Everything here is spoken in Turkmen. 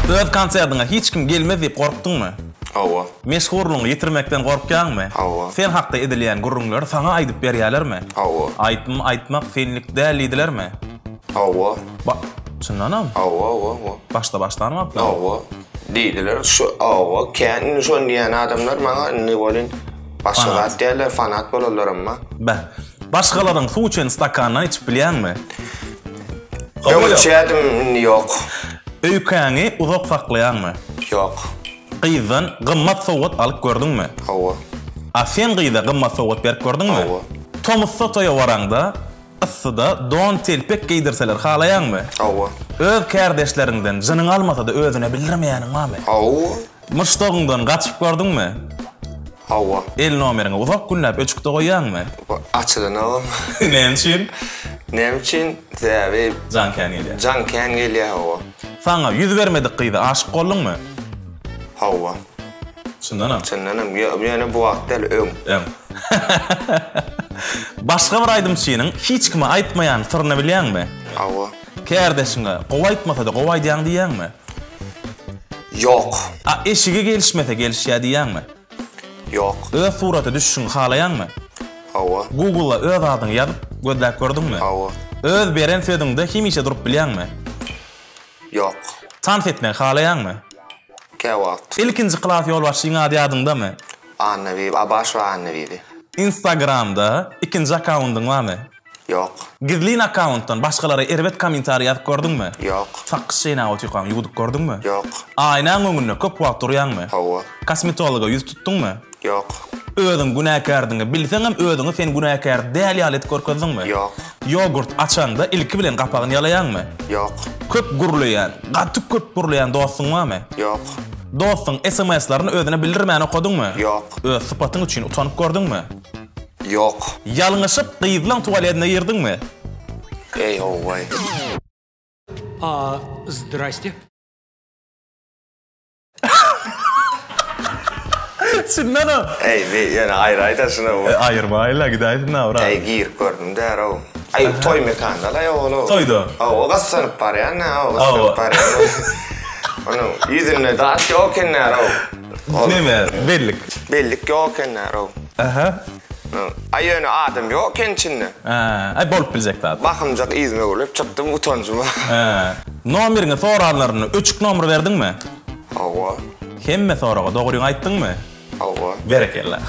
Öz konsertine hiç kim gelmez deyip korktunmu? Hawa. Meşhurluğunu yitirmekten korkýanmy? Hawa. Sen hakda edilen gurrunlar sana aydyp berýärlermi? Hawa. Aytmak fenlik däldilermi? Hawa. Çyndanam? Hawa. Başlanma. Hawa. Diýdiler şu hawa kän şon diýen adamlar maňa ne bolin? Başga diýerler fanat bolarlar amma. Başgalaryň suw üçin stakanyna içip bilýärmi? Yok, içedim yok. Öýkäňi uzak saklaýarmy? Yok. Gyzdan gymmat sowgat alyp gördüňmi? Hawa. A sen gyzda gymmat sowgat berip gördüňmi? Hawa. Tomus fotoya waranda ıssyda don telpek giydirseler halaýanmy? Hawa. Öz kärdeşlerinden jynyň almasa da özüne bildirmeýäniň mami? Hawa. Muştogyňdan gaçyp gördüňmi? Hawa. El nomeriňi uzak günläp öçükde goýýanmy? Açylanyp. Nämçin? Nämçin? Täbi Jankan gelýär. Jankan gelýär hawa. Saňa ýüz bermedik gyýda aşyk boldyňmy? Hawa. Çyndanam. Çyndanam. Ýöne bu wagtda öň. Başga bir aýdymçynyň hiç kime aýtmaýan sirni bilýärmi? Hawa. Kärdeşiňe gowaýtmasa da gowaýdýan diýärmi? Yok. Eşige gelişmese gelişýär diýärmi? Yok. Öz suraty düşüşiň halaýanmy? Hawa. Google'a öz adyny ýazyp gözläp gördüňmi? Hawa. Öz beren sözüňde himişe durup bilýärmi? Yok. Tanf etmek halaýanmy? Käwagt. İlkinji klas ýolbaşçyň ady ýadyndymy? Annabi, abaş we annabi. Instagram'da ikinji accountyň barmy? Yok. Gizlin accountdan başgalara erbet kommentary ýazyp gördüňmi? Yok. Saksyna otykan ýudup gördüňmi? Yok. Aýnaň öňünde köp wagt durýanmy? Hawa. Kosmetologa ýüz tutduňmy? Yok. Özüň günäkärdiňi bilseňem özüňi sen günäkär däl ýaly görkezdiňmi? Yok. Yogurt açanda ilki bilen gapagyny ýalaýanmy? Yok. Köp gurulaýan, gaty köp gurulaýan dostuň barmy? Yok. Dostuň SMS-laryny özüne bildirmäni okudyňmy? Yok. Öz sypatyň üçin utanyp gördüňmi? Yok. Ýalňyşyp gyýdylan tualetine ýerdiňmi? Ey oway. Здрасте. Çyndanam. Ey, ýene aýraýdasyna o. Aýyrmaýla gidaýdyn awra. Ey, gir gördüm där o. Ay, toy mekanda la ýoğlu. Toyda. O gassanyp barýan, o gassanyp barýan. Onu ýüzüne daş ýok enär o. Neme? Bellik ýok enär o. Aha. Ay, ýöne adam ýok ençinde. Ay bolup biljek zat. Bakymjak izme bolup çykdym utanjyma. Nomeriňi sorallaryny öçük nomer berdiňmi? Hawa. Hemme soraga dogry aýtdyňmy? Hawa. Berekellah.